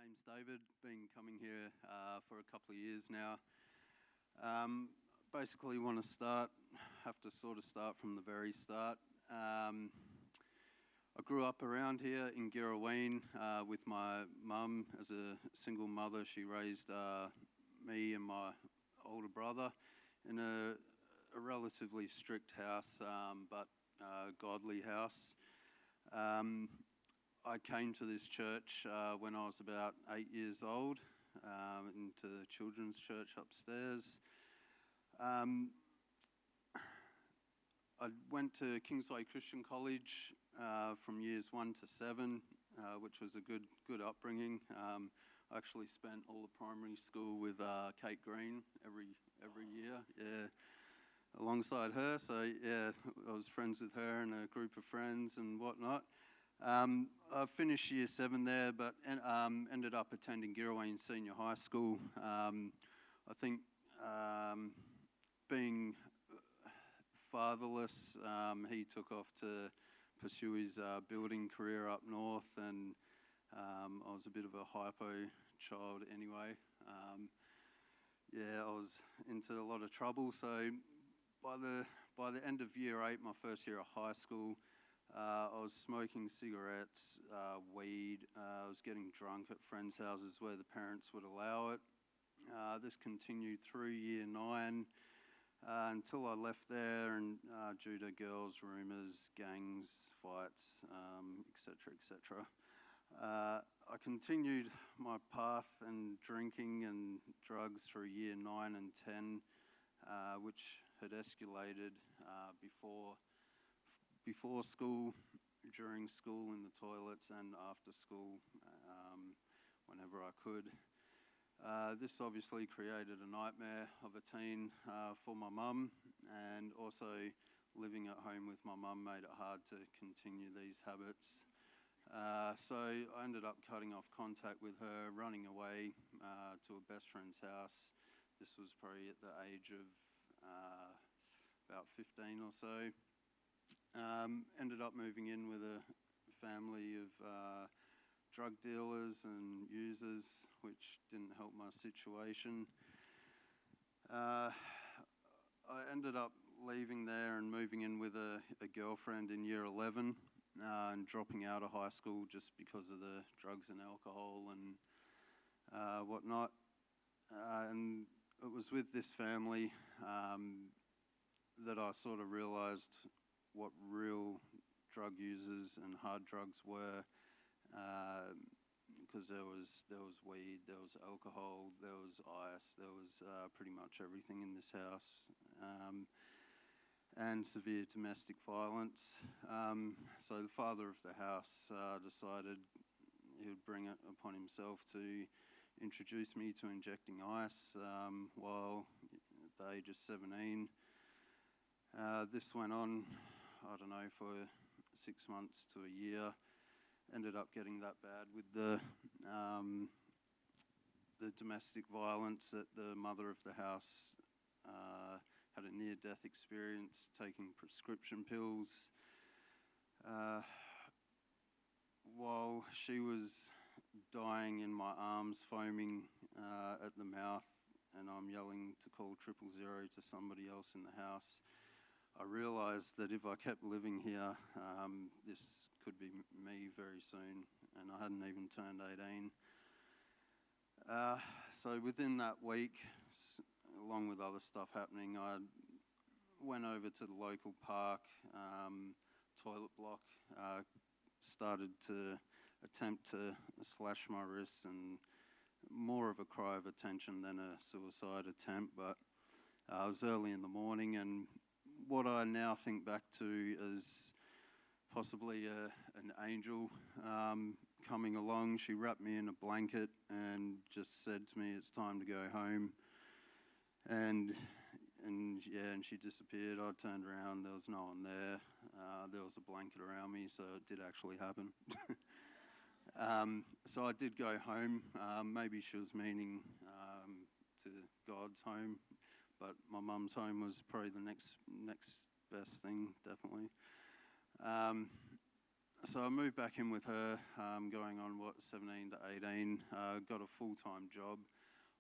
name's David, been coming here for a couple of years now. Basically have to sort of start from the very start. I grew up around here in Girraween with my mum as a single mother. She raised me and my older brother in a relatively strict house, but godly house. I came to this church when I was about 8 years old, into the children's church upstairs. I went to Kingsway Christian College from years 1 to 7, which was a good upbringing. I actually spent all the primary school with Kate Green every year, alongside her. So yeah, I was friends with her and a group of friends and whatnot. I finished year 7 there, but ended up attending Girraween Senior High School. I think being fatherless, he took off to pursue his building career up north, and I was a bit of a hypo child anyway. I was into a lot of trouble. So by the end of year 8, my first year of high school, I was smoking cigarettes, weed. I was getting drunk at friends' houses where the parents would allow it. This continued through year 9 until I left there, and due to girls' rumours, gangs, fights, etc., etc. I continued my path in drinking and drugs through year 9 and 10, which had escalated before school, during school in the toilets, and after school whenever I could. This obviously created a nightmare of a teen for my mum, and also living at home with my mum made it hard to continue these habits. So I ended up cutting off contact with her, running away to a best friend's house. This was probably at the age of about 15 or so. Ended up moving in with a family of drug dealers and users, which didn't help my situation. I ended up leaving there and moving in with a girlfriend in year 11, and dropping out of high school just because of the drugs and alcohol and whatnot. And it was with this family that I sort of realised what real drug users and hard drugs were, because there was weed, there was alcohol, there was ice, there was pretty much everything in this house, and severe domestic violence. So the father of the house decided he would bring it upon himself to introduce me to injecting ice while at the age of 17. This went on, I don't know, for 6 months to a year. Ended up getting that bad with the domestic violence that the mother of the house had a near-death experience taking prescription pills. While she was dying in my arms, foaming at the mouth, and I'm yelling to call 000 to somebody else in the house, I realised that if I kept living here, this could be me very soon, and I hadn't even turned 18. So within that week, along with other stuff happening, I went over to the local park, toilet block, started to attempt to slash my wrists, and more of a cry of attention than a suicide attempt, but it was early in the morning, and what I now think back to as possibly an angel coming along. She wrapped me in a blanket and just said to me, "It's time to go home." And she disappeared. I turned around, there was no one there. There was a blanket around me, so it did actually happen. So I did go home. Maybe she was meaning to God's home, but my mum's home was probably the next best thing, definitely. So I moved back in with her, going on, 17 to 18, got a full-time job.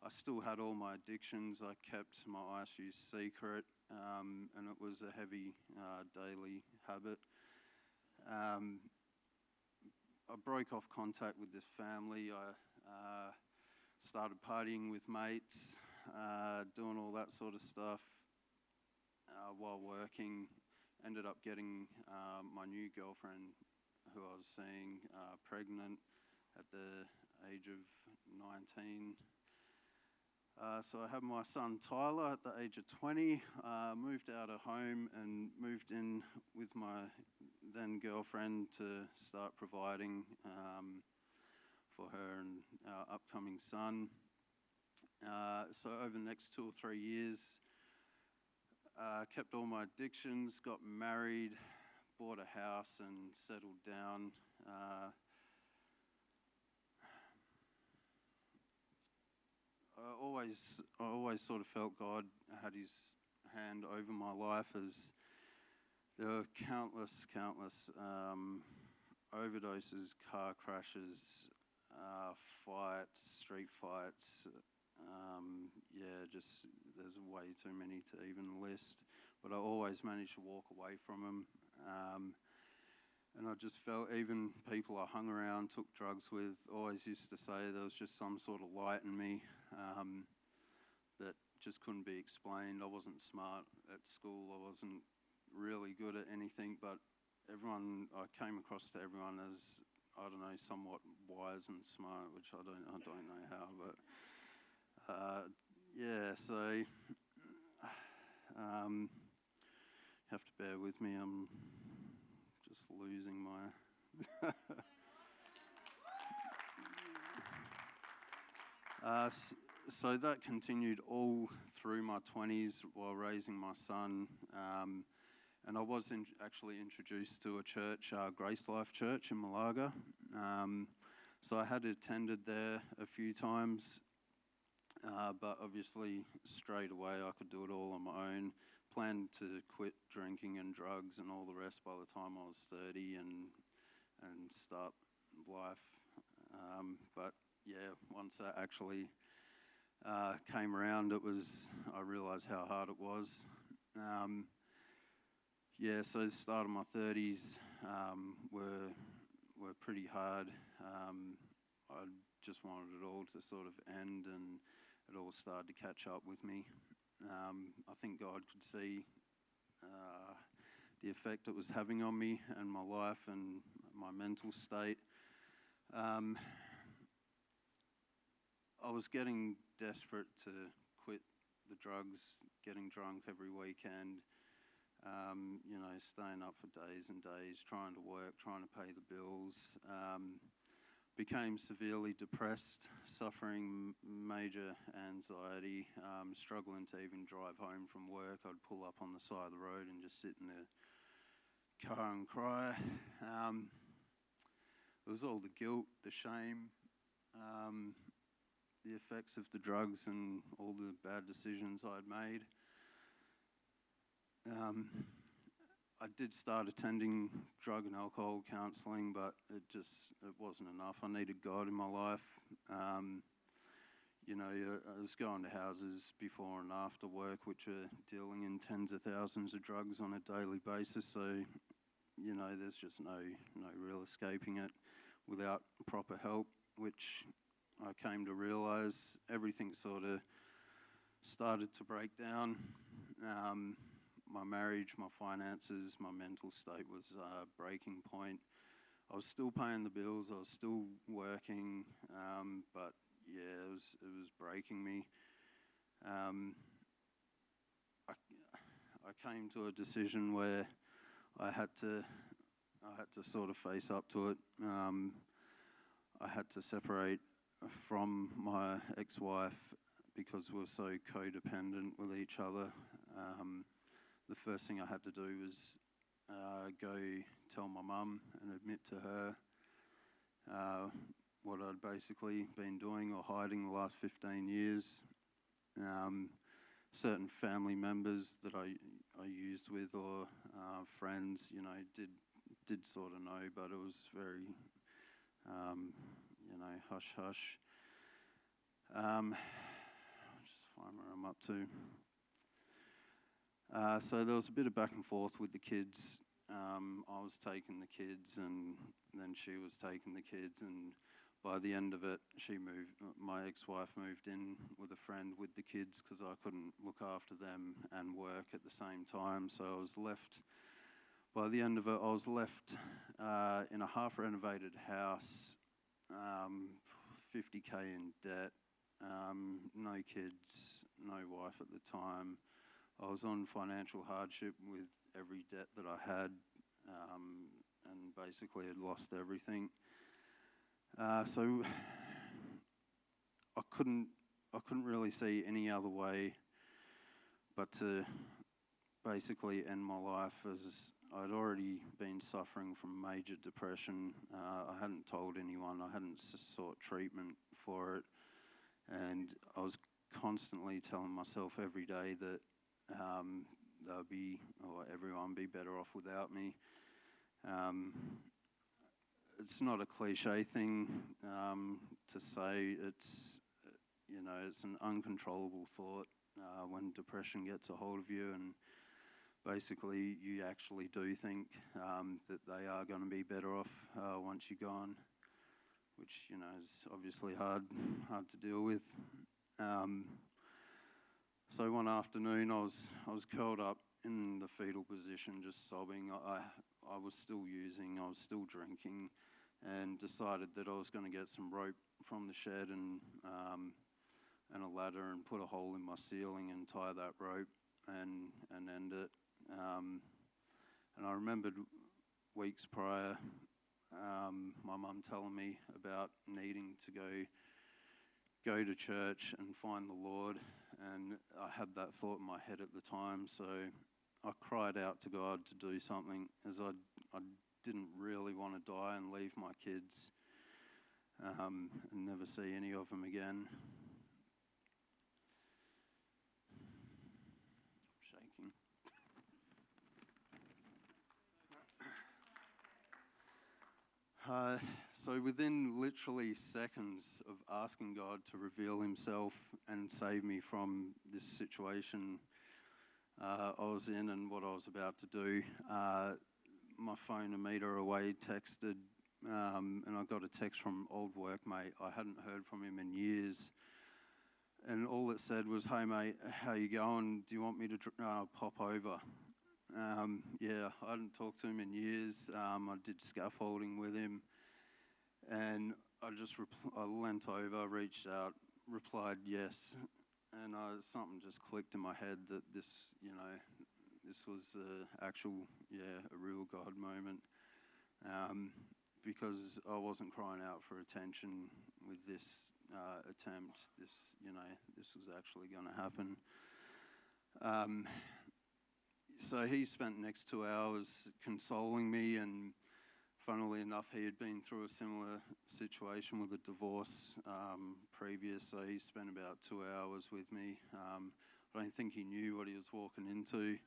I still had all my addictions. I kept my ice use secret, and it was a heavy daily habit. Um, I broke off contact with this family. I started partying with mates, doing all that sort of stuff while working. Ended up getting my new girlfriend, who I was seeing, pregnant at the age of 19. So I had my son Tyler at the age of 20, moved out of home and moved in with my then girlfriend to start providing for her and our upcoming son. So over the next 2 or 3 years, kept all my addictions, got married, bought a house and settled down. I always sort of felt God had his hand over my life, as there were countless overdoses, car crashes, fights, street fights. Just there's way too many to even list. But I always managed to walk away from them. And I just felt even people I hung around, took drugs with, always used to say there was just some sort of light in me that just couldn't be explained. I wasn't smart at school. I wasn't really good at anything, but I came across to everyone as, I don't know, somewhat wise and smart, which I don't know how, but so you have to bear with me. I'm just losing my so that continued all through my 20s while raising my son. And I was actually introduced to a church, Grace Life Church in Malaga. So I had attended there a few times, but obviously straight away I could do it all on my own. Planned to quit drinking and drugs and all the rest by the time I was 30 and start life. But yeah, once that actually came around, I realised how hard it was. So the start of my 30s were pretty hard. I just wanted it all to sort of end, and it all started to catch up with me. I think God could see the effect it was having on me and my life and my mental state. I was getting desperate to quit the drugs, getting drunk every weekend, staying up for days and days, trying to work, trying to pay the bills. Became severely depressed, suffering major anxiety, struggling to even drive home from work. I'd pull up on the side of the road and just sit in the car and cry. It was all the guilt, the shame, the effects of the drugs and all the bad decisions I'd made. I did start attending drug and alcohol counselling, but it wasn't enough. I needed God in my life. I was going to houses before and after work which are dealing in tens of thousands of drugs on a daily basis, so there's just no real escaping it without proper help, which I came to realise everything sort of started to break down. My marriage, my finances, my mental state was a breaking point. I was still paying the bills, I was still working, but yeah, it was breaking me. I came to a decision where I had to sort of face up to it. I had to separate from my ex-wife because we were so codependent with each other. The first thing I had to do was go tell my mum and admit to her what I'd basically been doing or hiding the last 15 years. Certain family members that I used with or friends, did did sort of know, but it was very, hush hush. Just find where I'm up to. So there was a bit of back and forth with the kids. I was taking the kids, and then she was taking the kids, and by the end of it, my ex-wife moved in with a friend with the kids because I couldn't look after them and work at the same time. So I was left, by the end of it, I was left in a half-renovated house, 50K in debt, no kids, no wife at the time. I was on financial hardship with every debt that I had, and basically had lost everything. So I couldn't really see any other way but to basically end my life, as I'd already been suffering from major depression. I hadn't told anyone, I hadn't sought treatment for it, and I was constantly telling myself every day that everyone be better off without me. It's not a cliche thing to say. It's an uncontrollable thought when depression gets a hold of you, and basically you actually do think that they are going to be better off once you're gone, which is obviously hard to deal with. So one afternoon I was curled up in the fetal position, just sobbing. I was still using, I was still drinking, and decided that I was going to get some rope from the shed and a ladder and put a hole in my ceiling and tie that rope and end it. And I remembered weeks prior, my mum telling me about needing to go to church and find the Lord, and I had that thought in my head at the time, so I cried out to God to do something, as I didn't really want to die and leave my kids and never see any of them again. Shaking. So within literally seconds of asking God to reveal himself and save me from this situation I was in and what I was about to do, my phone a metre away texted, and I got a text from old workmate. I hadn't heard from him in years, and all it said was, "Hey mate, how you going? Do you want me to pop over?" Yeah, I hadn't talked to him in years. I did scaffolding with him, and I just I leant over, reached out, replied yes, and something just clicked in my head that this was a real God moment, because I wasn't crying out for attention with this attempt. This was actually going to happen. So he spent the next 2 hours consoling me, and funnily enough, he had been through a similar situation with a divorce previous, so he spent about 2 hours with me. I don't think he knew what he was walking into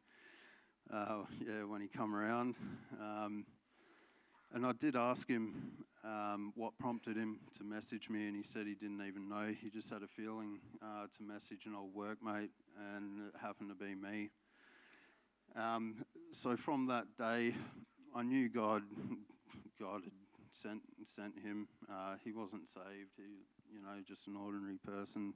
when he come around. And I did ask him what prompted him to message me, and he said he didn't even know. He just had a feeling to message an old workmate, and it happened to be me. So from that day, I knew God had sent him. He wasn't saved. He, just an ordinary person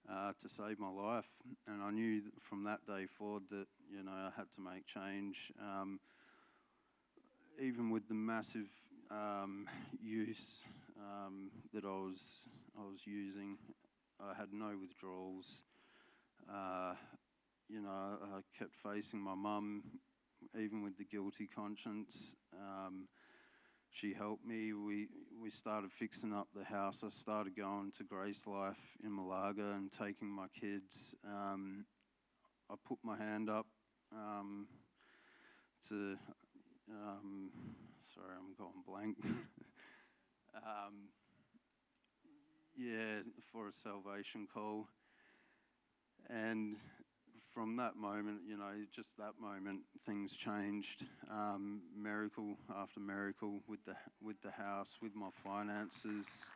to save my life. And I knew from that day forward that I had to make change. Even with the massive use that I was using, I had no withdrawals. I kept facing my mum, even with the guilty conscience. She helped me. We started fixing up the house. I started going to Grace Life in Malaga and taking my kids. I put my hand up to... sorry, I'm going blank. For a salvation call. And from that moment, just that moment, things changed. Miracle after miracle with the house, with my finances,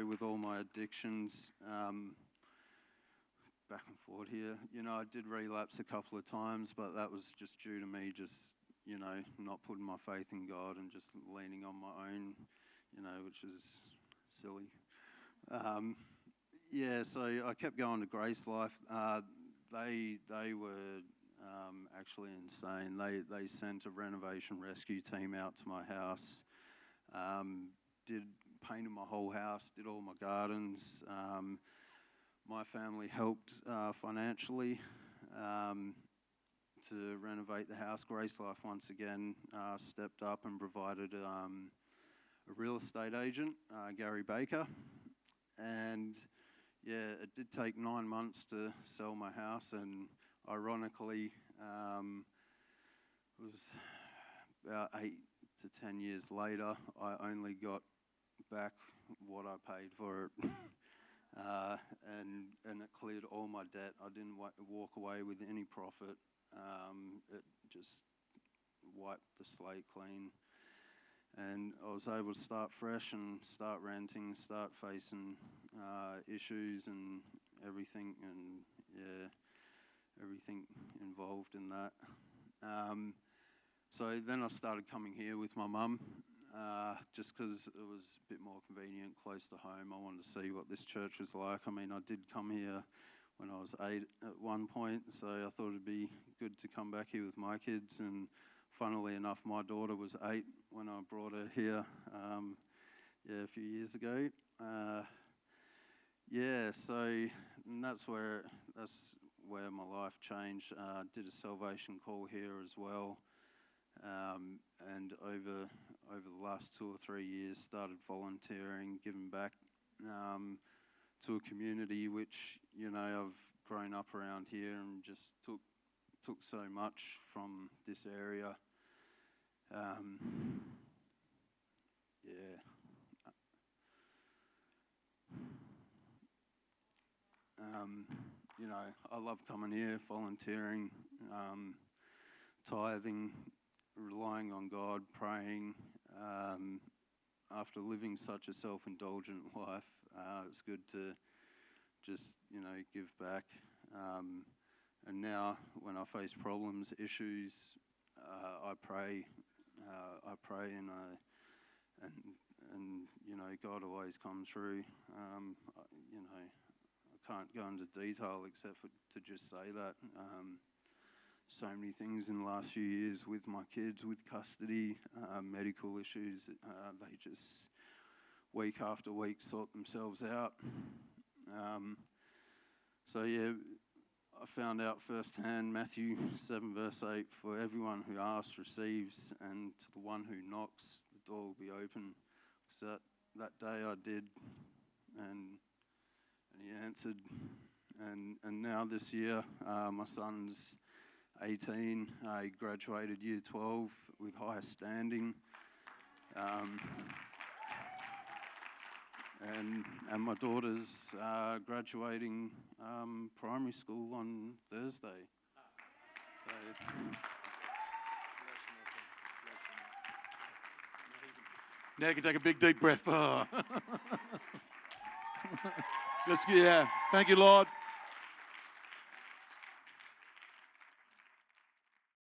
with all my addictions. Back and forward here. I did relapse a couple of times, but that was just due to me just, not putting my faith in God and just leaning on my own, which is silly. So I kept going to Grace Life. They were actually insane. They sent a renovation rescue team out to my house, painted my whole house, did all my gardens. My family helped financially to renovate the house. Grace Life once again stepped up and provided a real estate agent, Gary Baker. And it did take 9 months to sell my house, and ironically, it was about 8 to 10 years later, I only got back what I paid for it. And it cleared all my debt. I didn't walk away with any profit. It just wiped the slate clean. And I was able to start fresh and start renting, start facing issues and everything, and everything involved in that. So then I started coming here with my mum, just because it was a bit more convenient, close to home. I wanted to see what this church was like. I mean, I did come here when I was 8 at one point, so I thought it'd be good to come back here with my kids. And funnily enough, my daughter was 8 when I brought her here, a few years ago. So and that's where my life changed. Did a salvation call here as well, and over the last 2 or 3 years, started volunteering, giving back to a community which I've grown up around here and just took so much from this area. I love coming here, volunteering, tithing, relying on God, praying. After living such a self-indulgent life, it's good to just, give back. And now, when I face problems, issues, I pray. And God always comes through. I can't go into detail except for to just say that. So many things in the last few years with my kids, with custody, medical issues, they just week after week sort themselves out. I found out firsthand Matthew 7 verse 8, for everyone who asks receives, and to the one who knocks the door will be open. So that day I did, and he answered. And now this year, my son's 18. He graduated year 12 with high standing. And my daughter's graduating primary school on Thursday. So, now you can take a big deep breath. Thank you, Lord.